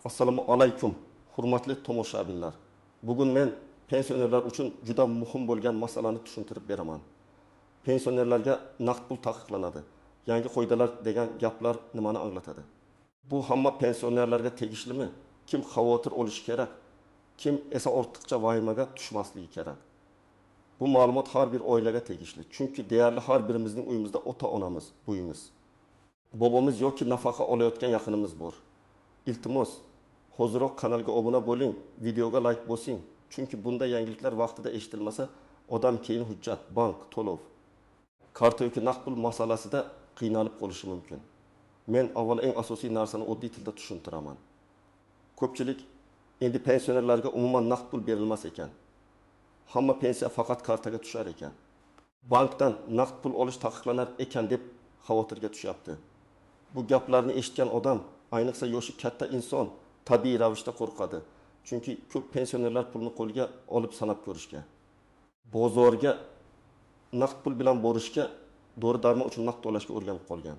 Assalomu alaykum, hurmatli tomoshabinlar. Bugun men pensionerlar uchun juda muhim bo'lgan masalani tushuntirib beraman. Pensionerlarga naqd pul taqiqlanadi. Yangi qoidalar degan gaplar nimani anglatadi? Bu hamma pensionerlarga tegishlimi? Kim xavotir olishi kerak? Kim esa ortiqcha vahimaga tushmasligi kerak? Bu ma'lumot har bir oilaga tegishli. Chunki deyarli har birimizning uyimizda ota-onamiz, buyimiz, bobomiz yoki nafaqa olayotgan yaqinimiz bor. Iltimos, hozirroq kanalga obuna bo'ling, videoga like bosing. Chunki bunday yangiliklar vaqtida eshitilmasa, odam keyin hujjat, bank, to'lov, karta yoki naqd pul masalasida qiynalib qolishi mumkin. Men avval eng asosiy narsani oddiy tilda tushuntiraman. Ko'pchilik endi pensionerlarga umuman naqd pul berilmas ekan. Hamma pensiya faqat kartaga tushar ekan. Bankdan naqd pul olish taqiqlanar ekan deb xavotirga tushyapti. Bu gaplarni eshitgan odam, ayniqsa yoshi katta inson tabiiy ravishda qo'rqadi. Chunki ko'p pensionerlar pulni qo'lga olib sanab ko'rishga, bozorga naqd pul bilan borishga, dori-darmon uchun naqd to'lashga o'rganib qolgan.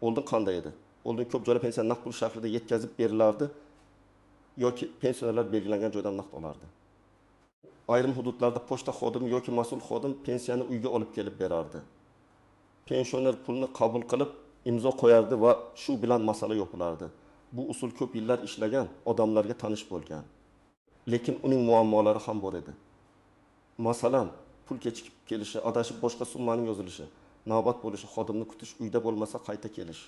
Oldin qanday edi? Oldin ko'p joyda pensiya naqd pul shaklida yetkazib berilardi yoki pensionerlar belgilangan joydan naqd olardi. Ayrim hududlarda pochta xodimi yoki mas'ul xodim pensiyani uyga olib kelib berardi. Pensioner pulni qabul qilib imzo qo'yardi va shu bilan masala yopilardi. Bu usul ko'p yillar ishlagan, odamlarga tanish bo'lgan. Lekin uning muammolari ham bor edi. Masalan, pul kechikib kelishi, adashib boshqa summaning yozilishi, navbat bo'lishi, xodimni kutish, uyda bo'lmasa qayta kelish.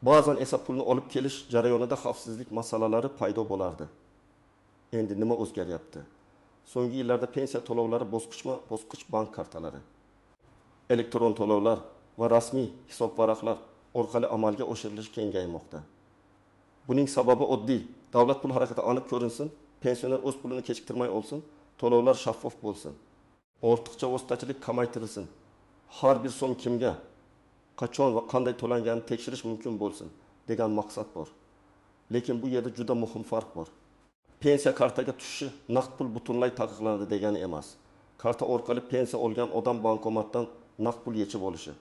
Ba'zan esa pulni olib kelish jarayonida xavfsizlik masalalari paydo bo'lardi. Endi nima o'zgaryapti? So'nggi yillarda pensiya to'lovlari bosqichma-bosqich bank kartalari, elektron to'lovlar va rasmiy hisob varaqlar orqali amalga oshirilishi kengaymoqda. Buning sababi oddiy. Davlat pul harakati aniq ko'rinsin, pensioner o'z pulini kechiktirmay olsin, to'lovlar shaffof bo'lsin, ortiqcha vositachilik kamaytirilsin, har bir so'm kimga, qachon va qanday to'langanini tekshirish mumkin bo'lsin degan maqsad bor. Lekin bu yerda juda muhim farq bor. Pensiya kartaga tushishi naqd pul butunlay taqiqlanadi degani emas. Karta orqali pensiya olgan odam bankomatdan naqd pul yechib olishi,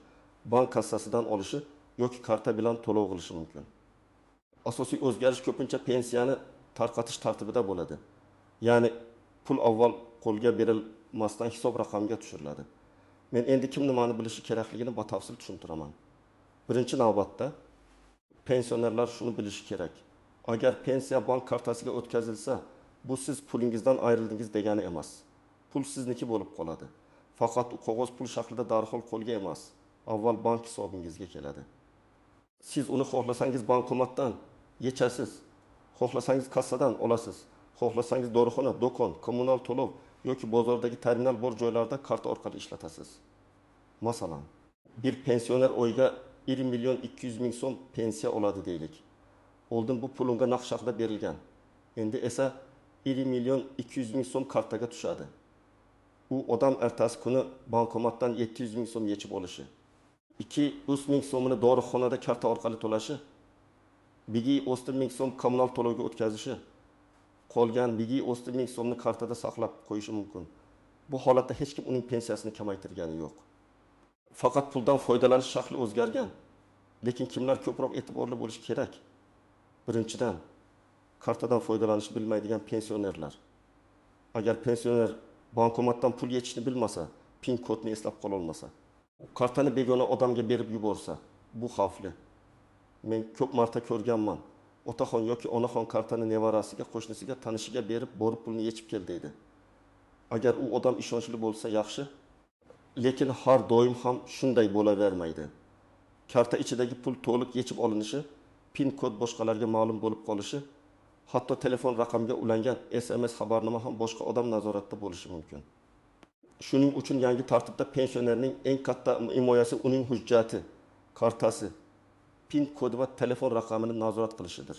bank kassasidan olishi yoki karta bilan to'lov qilishi mumkin. Asosiy o'zgarish ko'pincha pensiyani tarqatish tartibida bo'ladi. Ya'ni pul avval qo'lga berilmasdan hisob raqamiga tushiriladi. Men endi kim nimani bilishi kerakligini batafsil tushuntiraman. Birinchi navbatda pensionerlar shuni bilishi kerak. Agar pensiya bank kartasiga o'tkazilsa, bu siz pulingizdan ayrildingiz degani emas. Pul sizniki bo'lib qoladi. Faqat u qog'oz pul shaklida darhol qo'lga emas, avval bank hisobingizga keladi. Siz uni xohlasangiz bankomatdan yechasiz, xohlasangiz kassadan olasiz, xohlasangiz dorixona, do'kon, kommunal to'lov yoki bozordagi terminal bor joylarda karta orqali ishlatasiz. Masalan, bir pensioner oyga 1 million 200 ming so'm pensiya oladi deylik. Oldin bu pul unga naqd shaklda berilgan. Endi esa 1 million 200 ming so'm kartaga tushadi. U odam ertasi kuni bankomatdan 700 ming so'm yechib olishi, 200 ming so'mini dorixonada karta orqali to'lashi, 130 ming so'm kommunal to'lovga o'tkazishi, qolgan 130 ming so'mni kartada saqlab qo'yishi mumkin. Bu holatda hech kim uning pensiyasini kamaytirgani yo'q. Faqat puldan foydalanish shakli o'zgargan. Lekin kimlar ko'proq e'tiborli bo'lishi kerak? Birinchidan, kartadan foydalanishni bilmaydigan pensionerlar. Agar pensioner bankomatdan pul yechishni bilmasa, PIN kodni eslab qola olmasa, kartani begona odamga berib yuborsa, bu xavfli. Men ko'p marta ko'rganman. Otaxon yoki onaxon kartani nevarasiga, qo'shnisiga, tanishiga berib, borib pulni yechib kel deydi. Agar u odam ishonchli bo'lsa yaxshi, lekin har doim ham shunday bo'lavermaydi. Karta ichidagi pul to'liq yechib olinishi, PIN kod boshqalarga ma'lum bo'lib qolishi, hatto telefon raqamiga ulangan SMS xabarnoma ham boshqa odam nazoratida bo'lishi mumkin. Shuning uchun yangi tartibda pensionerning eng katta himoyasi uning hujjati, kartasi, PIN kodi va telefon raqamini nazorat qilishidir.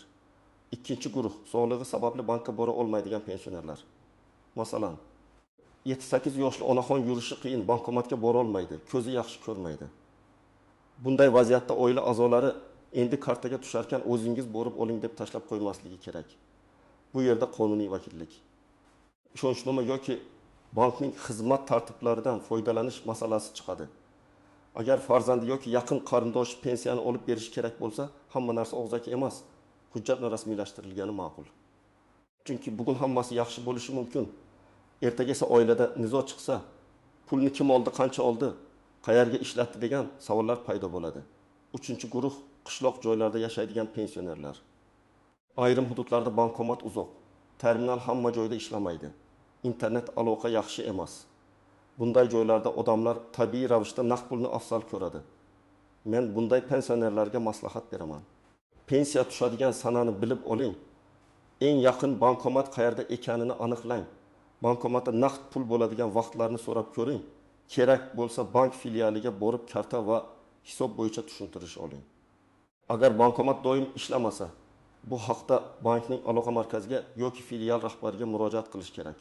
Ikkinchi guruh, sog'lig'i sababli bankka bora olmaydigan pensionerlar. Masalan, 7-8 yoshli onaxon yurishi qiyin, bankomatga bora olmaydi, ko'zi yaxshi ko'rmaydi. Bunday vaziyatda oila a'zolari endi kartaga tusharkan o'zingiz borib oling deb tashlab qo'ymasligi kerak. Bu yerda qonuniy vakillik, ishonchnoma yoki bankning xizmat tartiblaridan foydalanish masalasi chiqadi. Agar farzandi yoki yaqin qarindoshi pensiyani olib berish kerak bo'lsa, hamma narsa og'zaki emas. hujjatla rasmiylashtirilgani ma'qul. Chunki bugun hammasi yaxshi bo'lishi mumkin. Ertaga esa oilada nizo chiqsa, pulni kim oldi, qancha oldi, qayerga ishlatdi degan savollar paydo bo'ladi. Uchinchi guruh qishloq joylarda yashaydigan pensionerlar. Ayrim hududlarda bankomat uzoq, terminal hamma joyda ishlamaydi. Internet aloqa yaxshi emas. Bunday joylarda odamlar tabiiy ravishda naqd pulni afzal ko'radi. Men bunday pensionerlarga maslahat beraman. Pensiya tushadigan sanani bilib oling. Eng yaqin bankomat qayerda ekanini aniqlang. Bankomatda naqd pul bo'ladigan vaqtlarni so'rab ko'ring. Kerak bo'lsa bank filialiga borib karta va hisob bo'yicha tushuntirish oling. Agar bankomat doim ishlamasa, bu haqda bankning aloqa markaziga yoki filial rahbariga murojaat qilish kerak.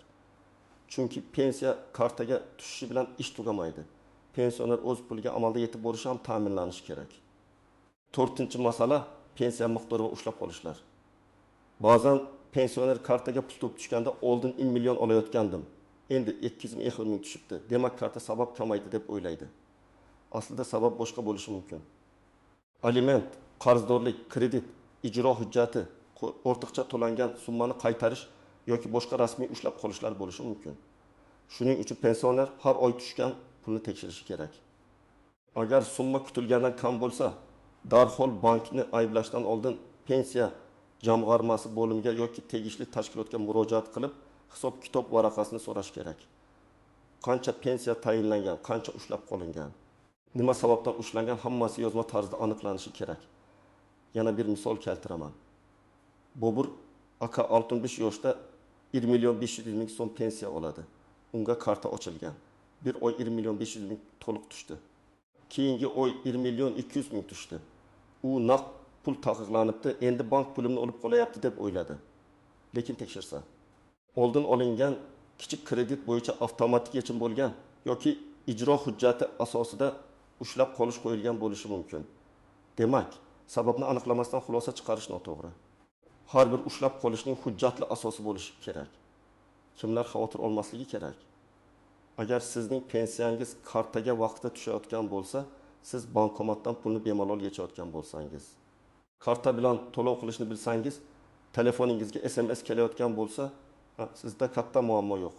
Chunki pensiya kartaga tushishi bilan ish tugamaydi. Pensioner o'z puliga amalda yetib borishi ham ta'minlanishi kerak. 4-masala pensiya miqdori va ushlab qolishlar. Ba'zan pensioner kartaga pul to'p tushganda oldin 1 million olayotgandim. Endi 250 ming tushibdi. Demak, karta sabab kamaydi deb o'ylaydi. Aslida sabab boshqa bo'lishi mumkin. Aliment, qarzdorlik, kredit, ijro hujjati, ortiqcha to'langan summani qaytarish yoki boshqa rasmiy ushlab qolishlar bo'lishi mumkin. Shuning uchun pensioner har oy tushgan pulni tekshirishi kerak. Agar summa kutilgandan kam bo'lsa, darhol bankni ayblashdan oldin pensiya jamg'armasi bo'limiga yoki tegishli tashkilotga murojaat qilib, hisob-kitob varaqasini so'rash kerak. Qancha pensiya tayinlangan, qancha ushlab qolingan, nima sababdan ushlangan, hammasi yozma tarzda aniqlanishi kerak. Yana bir misol keltiraman. Bobur aka 65 yoshda 1 million 500 ming so'm pensiya oladi. Unga karta ochilgan. Bir oy 1 million 500 ming to'liq tushdi. Keyingi oy 1 million 200 ming tushdi. U naqd pul taqiqlanibdi, endi bank pulimni olib qolayapti deb o'yladi. Lekin tekshirsa, oldin olingan kichik kredit bo'yicha avtomatik yechim bo'lgan yoki ijro hujjati asosida ushlab qolish qo'yilgan bo'lishi mumkin. Demak, sababni aniqlamasdan xulosa chiqarish noto'g'ri. Har bir ushlab qolishning hujjatli asosi bo'lishi kerak. Kimlar xavotir olmasligi kerak. Agar sizning pensiyangiz kartaga vaqtida tushayotgan bo'lsa, siz bankomatdan pulni bemalol yechayotgan bo'lsangiz, karta bilan to'lov qilishni bilsangiz, telefoningizga SMS kelayotgan bo'lsa, sizda katta muammo yo'q.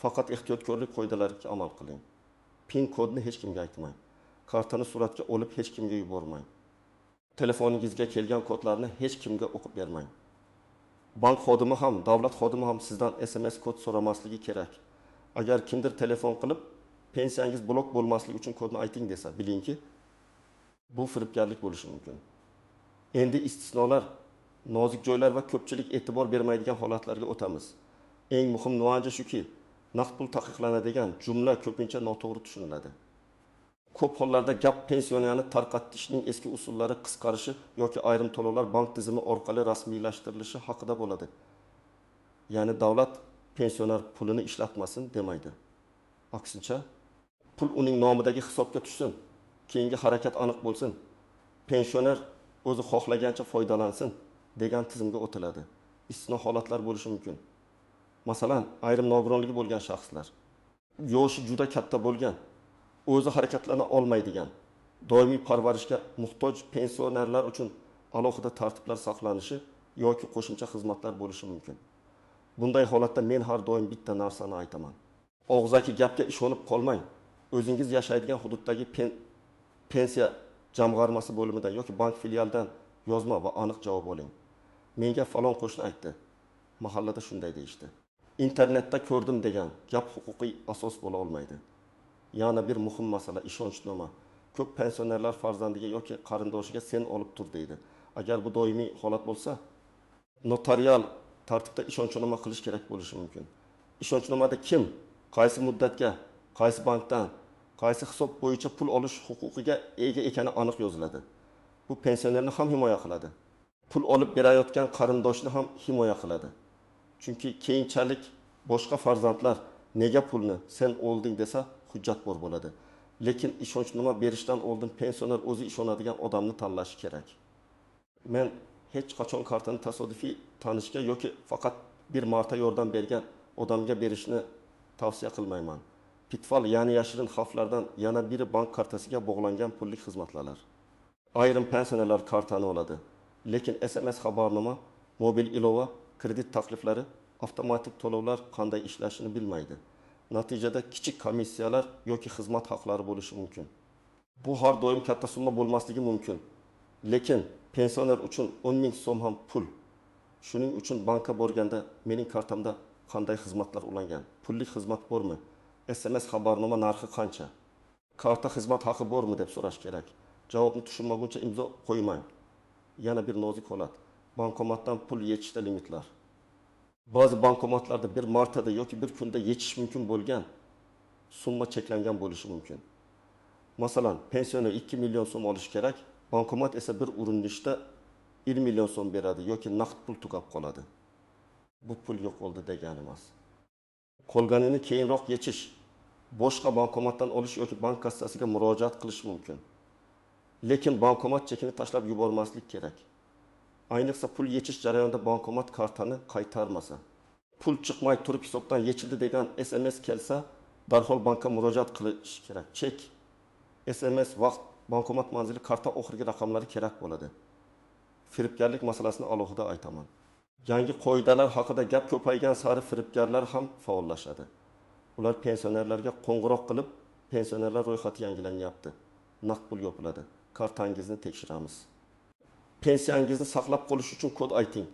Faqat ehtiyotkorlik qoidalariga amal qiling. PIN kodni hech kimga aytmang. Kartani suratga olib hech kimga yubormang. Telefoningizga kelgan kodlarni hech kimga o'qib bermang. Bank xodimi ham, davlat xodimi ham sizdan SMS kod so'ramasligi kerak. Agar kimdir telefon qilib, pensiyangiz blok bo'lmasligi uchun kodni ayting desa, bilingki, bu firibgarlik bo'lishi mumkin. Endi istisnolar, nozik joylar va ko'pchilik e'tibor bermaydigan holatlarga o'tamiz. Eng muhim nuansa shuki, naqd pul taqiqlanadigan jumla ko'pincha noto'g'ri tushuniladi. Ko'p hollarda gap pensionerni tarqatishning eski usullari qisqarishi yoki ayrim to'lovlar bank tizimi orqali rasmiylashtirilishi haqida bo'ladi. Ya'ni davlat pensioner pulini ishlatmasin demaydi. Aksincha, pul uning nomidagi hisobga tushsin, keyingi harakat aniq bo'lsin, pensioner o'zi xohlagancha foydalansin degan tizimga o'tiladi. Istisno holatlar bo'lishi mumkin. Masalan, ayrim nogironligi bo'lgan shaxslar, yoshi juda katta bo'lgan, o'zi harakatlana olmaydigan, doimiy parvarishga muhtoj pensionerlar uchun alohida tartiblar saqlanishi yoki qo'shimcha xizmatlar bo'lishi mumkin. Bunday holatda men har doim bitta narsani aytaman. Og'zaki gapga ishonib qolmang. O'zingiz yashaydigan hududdagi pensiya jamg'armasi bo'limidan yoki bank filialidan yozma va aniq javob oling. Menga falon qo'shni aytdi. Mahallada shunday deyishdi. Internetda ko'rdim degan gap huquqiy asos bo'la olmaydi. Yana bir muhim masala ishonchnoma. Ko'p pensionerlar farzandiga yoki qarindoshiga sen olib tur deydi. Agar bu doimiy holat bo'lsa, notarial tartibda ishonchnoma qilish kerak bo'lishi mumkin. Ishonchnomada kim, qaysi muddatga, qaysi bankdan, qaysi hisob bo'yicha pul olish huquqiga ega ekani aniq yoziladi. Bu pensionerni ham himoya qiladi. Pul olib berayotgan qarindoshni ham himoya qiladi. Chunki keyinchalik boshqa farzandlar nega pulni sen olding desa hujjat bor bo'ladi. Lekin ishonchnoma berishdan oldin pensioner o'zi ishonadigan odamni tanlashi kerak. Men hech qachon kartani tasodifiy tanishga yoki faqat bir marta yordam bergan odamga berishni tavsiya qilmayman. Pitfall, ya'ni yashirin xavflardan yana biri bank kartasiga bog'langan pullik xizmatlar. Ayrim pensionerlar kartani oladi. Lekin SMS xabarnoma, mobil ilova, kredit takliflari, avtomatik to'lovlar qanday ishlashini bilmaydi. Natijada kichik komissiyalar yoki xizmat haqlari bo'lishi mumkin. Bu har doim katta summa bo'lmasligi mumkin. Lekin pensioner uchun 10 ming so'm ham pul. Shuning uchun banka borganda mening kartamda qanday xizmatlar ulangan? Pullik xizmat bormi? SMS xabarnoma narxi qancha? Karta xizmat haqi bormi deb so'rash kerak. Javobni tushunmaguncha imzo qo'ymang. Yana bir nozik holat. Bankomatdan pul yechishda limitlar. Ba'zi bankomatlarda bir martada yoki bir kunda yechish mumkin bo'lgan summa cheklangan bo'lishi mumkin. Masalan, pensioner 2 million so'm olish kerak, bankomat esa bir urinishda 1 million so'm beradi yoki naqd pul tugab qoladi. Bu pul yo'q bo'ldi degani emas. Qolganini keyinroq yechish, boshqa bankomatdan olish yoki bank kassasiga murojaat qilish mumkin. Lekin bankomat chekini tashlab yubormaslik kerak. Ayniqsa pul yechish jarayonida bankomat kartani qaytarmasa. Pul chiqmay turib hisobdan yechildi degan SMS kelsa, darhol bankka murojaat qilish kerak. Chek, SMS, vaqt, bankomat manzili, karta oxirgi raqamlari kerak bo'ladi. Firibgarlik masalasini alohida aytaman. Yangi qoidalar haqida gap ko'paygan sari firibgarlar ham faollashadi. Ular pensionerlarga qo'ng'iroq qilib, pensionerlar ro'yxati yangilanyapti. Naqd pul yopiladi. Kartangizni tekshiramiz. Pensiyangizni saqlab qolish uchun kod ayting.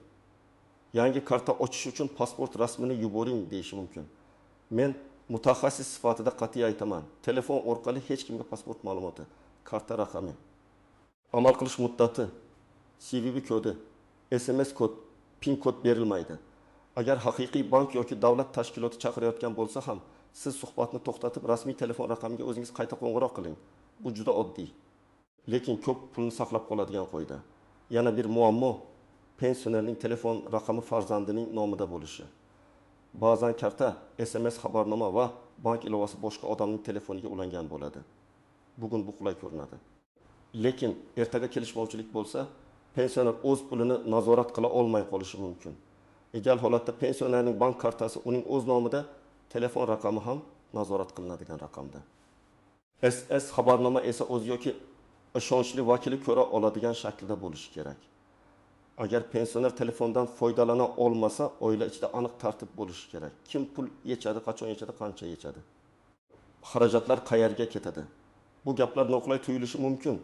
Yangi karta ochish uchun pasport rasmini yuboring deyishi mumkin. Men mutaxassis sifatida qat'iy aytaman. Telefon orqali hech kimga pasport ma'lumoti, karta raqami, amal qilish muddati, CVV kodi, SMS kod, PIN kod berilmaydi. Agar haqiqiy bank yoki davlat tashkiloti chaqirayotgan bo'lsa ham, siz suhbatni to'xtatib rasmiy telefon raqamiga o'zingiz qayta qo'ng'iroq qiling. Bu juda oddiy. Lekin ko'p pulni saqlab qoladigan qo'yda. Yana bir muammo, pensionerning telefon raqami farzandining nomida bo'lishi. Ba'zan karta, SMS xabarnoma va bank ilovasi boshqa odamning telefoniga ulangan bo'ladi. Bugun bu qulay ko'rinadi. Lekin ertaga kelishmovchilik bo'lsa, pensioner o'z pulini nazorat qila olmay qolishi mumkin. Ideal holatda pensionerning bank kartasi uning o'z nomida, telefon raqami ham nazorat qilinadigan raqamda. SMS xabarnoma esa o'z yoki ishonchli vakili ko'ra oladigan shaklda bo'lishi kerak. Agar pensioner telefondan foydalana olmasa, oila ichida aniq tartib bo'lishi kerak. Kim pul yechadi, qachon yechadi, qancha yechadi. Xarajatlar qayerga ketadi? Bu gaplar noqulay tuyulishi mumkin.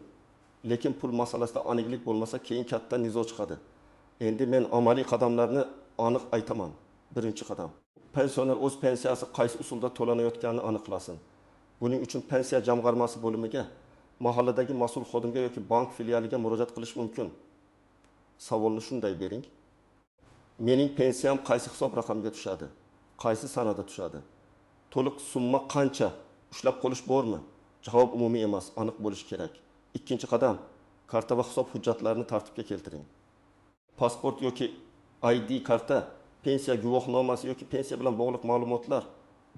Lekin pul masalasida aniqlik bo'lmasa, keyin katta nizo chiqadi. Endi men amaliy qadamlarni aniq aytaman. Birinchi qadam. Pensioner o'z pensiyasi qaysi usulda to'lanayotganini aniqlasin. Buning uchun pensiya jamg'armasi bo'limiga, mahalladagi mas'ul xodimga yoki bank filialiga murojaat qilish mumkin. Savolni shunday bering. Mening pensiyam qaysi hisob raqamiga tushadi? Qaysi sanada tushadi? To'liq summa qancha? Ushlab qolish bormi? Javob umumiy emas, aniq bo'lishi kerak. Ikkinchi qadam, karta va hisob hujjatlarini tartibga keltiring. Pasport yoki ID karta, pensiya guvohnomasi yoki pensiya bilan bog'liq ma'lumotlar,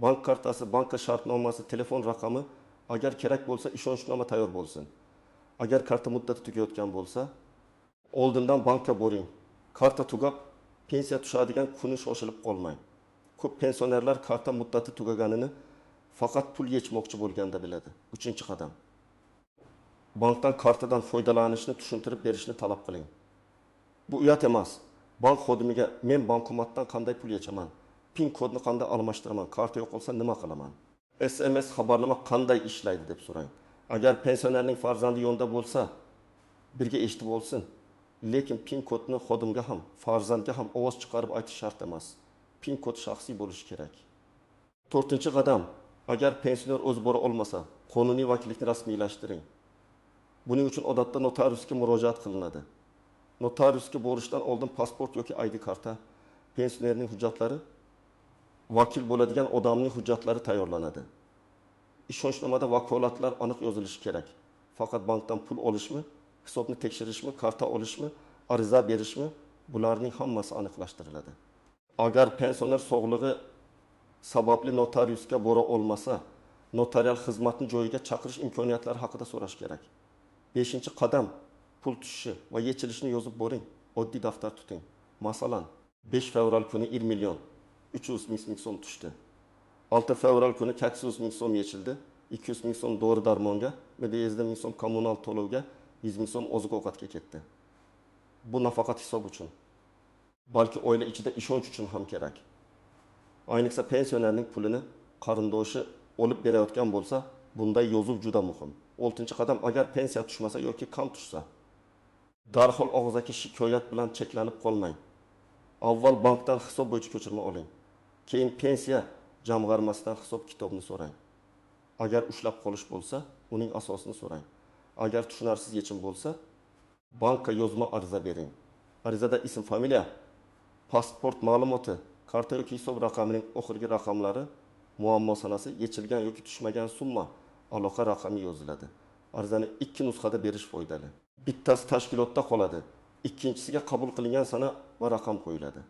bank kartasi, banka shartnomasi, telefon raqami, agar kerak bo'lsa ishonchnoma tayyor bo'lsin. Agar karta muddati tugayotgan bo'lsa, oldindan bankka boring. Karta tugab, pensiya tushadigan kuni shoshilib qolmang. Ko'p pensionerlar karta muddati tugaganini faqat pul yechmoqchi bo'lganda biladi. Uchinchi qadam. Bankdan kartadan foydalanishni tushuntirib berishni talab qiling. Bu uyat emas. Bank xodimiga men bankomatdan qanday pul yechaman, PIN kodni qanday almashtiraman, karta yo'qolsa nima qilaman? SMS xabarnoma qanday ishlaydi deb so'rang. Agar pensionerning farzandi yonda bo'lsa, birga eshitib olsin. Lekin PIN kodni xodimga ham, farzandga ham ovoz chiqarib aytish shart emas. PIN kod shaxsiy bo'lishi kerak. To'rtinchi qadam, agar pensioner o'zi bora olmasa, qonuniy vakillikni rasmiylashtiring. Buning uchun odatda notariusga murojaat qilinadi. Notariusga borishdan oldin pasport yoki ID karta, pensionerning hujjatlari, vakil bo'ladigan odamning hujjatlari tayyorlanadi. Ishonchnomada vakolatlar aniq yozilishi kerak. Faqat bankdan pul olishmi, hisobni tekshirishmi, karta olishmi, ariza berishmi, bularning hammasi aniqlashtiriladi. Agar pensioner sog'lig'i sababli notariusga bora olmasa, notarial xizmatni joyiga chaqirish imkoniyatlari haqida so'rash kerak. 5-qadam, pul tushishi va yechilishini yozib boring. Oddiy daftar tuting. Masalan, 5 fevral kuni 1 million 300 ming so'm tushdi. 6 fevral kuni 800 ming so'm yechildi. 200 ming so'm dori-darmonga, 700 ming so'm kommunal to'lovga, 100 ming so'm oziq-ovqatga ketdi. Bu nafaqat hisob uchun, balki oila ichida ishonch uchun ham kerak. Ayniqsa pensionerning pulini qarindoshi olib berayotgan bo'lsa, bunday yozuv juda muhim. 6-qadam agar pensiya tushmasa yoki kam tushsa, darhol og'zaki shikoyat bilan cheklanib qolmang. Avval bankdan hisob bo'yicha ko'chirma oling. Keyin pensiya jamg'armasidan hisob kitobni so'rang. Agar ushlab qolish bo'lsa, uning asosini so'rang. Agar tushunarsiz yechim bo'lsa, bankka yozma ariza bering. Arizada ism, familiya, pasport ma'lumoti, karta yoki hisob raqamining oxirgi raqamlari, muammo sanasi, yechilgan yoki tushmagan summa, aloqa raqami yoziladi. Arizani 2 nusxada berish foydali. Bittasi tashkilotda qoladi, ikkinchisiga qabul qilingan sana va raqam qo'yiladi.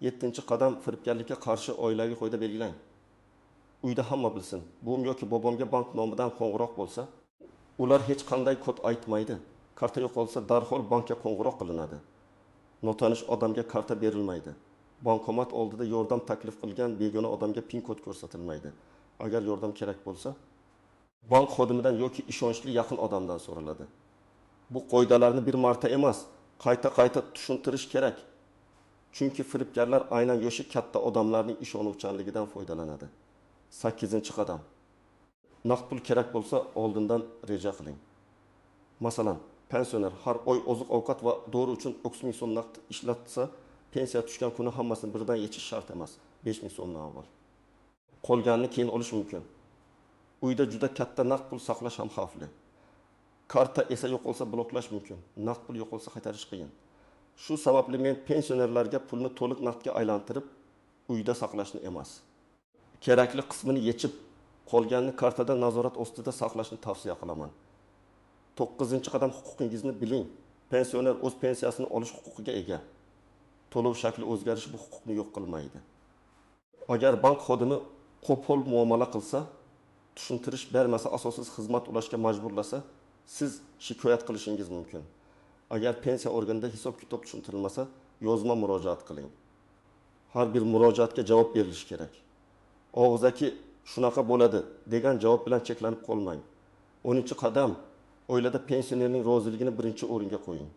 7-qadam firibgarlikka qarshi oilaviy qo'yda belgilang. Uyda hamma bilsin. Buvim yoki bobomga bank nomidan qo'ng'iroq bo'lsa, ular hech qanday kod aytmaydi. Karta yo'qolsa darhol bankka qo'ng'iroq qilinadi. Notanish odamga karta berilmaydi. Bankomat oldida yordam taklif qilgan begona odamga pin kod ko'rsatilmaydi. Agar yordam kerak bo'lsa, bank xodimidan yoki ishonchli yaqin odamdan so'raladi. Bu qoidalarni bir marta emas, qayta tushuntirish kerak. Chunki firibgarlar aynan yoshi katta odamlarning ishonuvchanligidan foydalanadi. 8-qadam. Naqd pul kerak bo'lsa, oldindan reja qiling. Masalan, pensioner har oy oziq-ovqat va dori uchun 30 ming so'm naqd ishlatsa, pensiya tushgan kuni hammasini birdan yechish shart emas. 5 ming so'mdan avval. Qolganini keyin olish mumkin. Uyda juda katta naqd pul saqlash ham xavfli. Karta esa yo'qolsa bloklash mumkin. Naqd pul yo'qolsa qaytarish qiyin. Shu sababli men pensionerlarga pulni to'liq naqdga aylantirib, uyda saqlashni emas, kerakli qismini yechib, qolganini kartada nazorat ostida saqlashni tavsiya qilaman. 9-qadam, huquqingizni biling. Pensioner o'z pensiyasini olish huquqiga ega. To'lov shakli o'zgarishi bu huquqni yo'q qilmaydi. Agar bank xodimi qo'pol muomala qilsa, tushuntirish bermasa, asossiz xizmat ulashga majburlasa, siz shikoyat qilishingiz mumkin. Agar pensiya organida hisob-kitob tushuntirilmasa, yozma murojaat qiling. Har bir murojaatga javob berilishi kerak. Og'zaki shunaqa bo'ladi degan javob bilan cheklanib qolmang. 10-qadam, oilada pensionerning roziligini birinchi o'ringa qo'ying.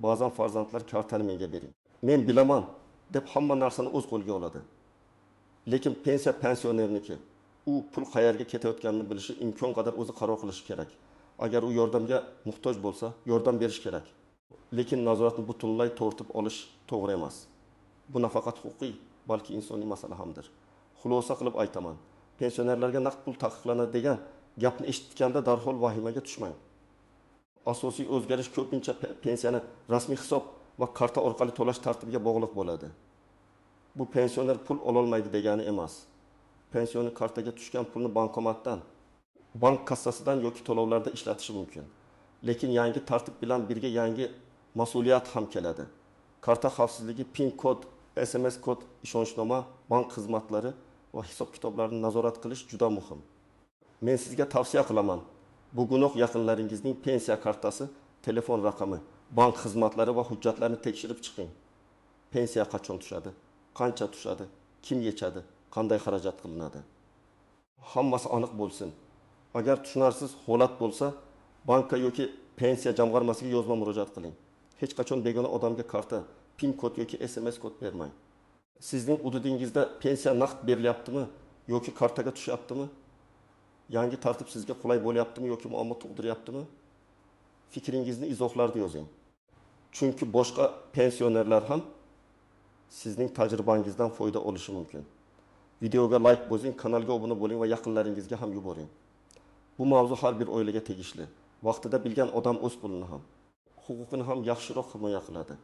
Ba'zan farzandlar kartani menga bering, men bilaman deb hamma narsani o'z qo'lga oladi. Lekin pensiya pensionerniki. U pul qayerga ketayotganini bilishi, imkon qadar o'zi qaror qilishi kerak. Agar u yordamga muhtoj bo'lsa, yordam berish kerak. Lekin nazoratni butunlay tortib olish to'g'ri emas. Bu nafaqat huquqiy, balki insoniy masala hamdir. Xulosa qilib aytaman. Pensionerlarga naqd pul taqiqlanadi degan gapni eshitganda darhol vahimaga tushmang. Asosiy o'zgarish ko'pincha pensiyani rasmiy hisob va karta orqali to'lash tartibiga bog'liq bo'ladi. Bu pensioner pul ololmaydi degani emas. Pensioner kartaga tushgan pulni bankomatdan, bank kassasidan yoki to'lovlarda ishlatishi mumkin. Lekin yangi tartib bilan birga yangi mas'uliyat ham keladi. Karta xavfsizligi, PIN kod, SMS kod, ishonchnoma, bank xizmatlari va hisob-kitoblarni nazorat qilish juda muhim. Men sizga tavsiya qilaman. Bugunoq yaqinlaringizning pensiya kartasi, telefon raqami, bank xizmatlari va hujjatlarni tekshirib chiqing. Pensiya qachon tushadi? Qancha tushadi? Kim yechadi? Qanday xarajat qilinadi? Hammasi aniq bo'lsin. Agar tushunarsiz holat bo'lsa, bankka yoki pensiya jamg'armasiga yozma murojaat qiling. Hech qachon begona odamga karta, PIN kod yoki SMS kod bermang. Sizning hududingizda pensiya naqd berilyaptimi yoki kartaga tushyaptimi? Yangi tartib sizga qulay bo'lyaptimi yoki muammo tug'diryaptimi? Fikringizni izohlarda yozing. Chunki boshqa pensionerlar ham sizning tajribangizdan foyda olishi mumkin. Videoga like bosing, kanalga obuna bo'ling va yaqinlaringizga ham yuboring. Bu mavzu har bir oilaga tegishli. Vaqtida bilgan odam o'z pulini ham, huquqini ham yaxshiroq himoya qiladi.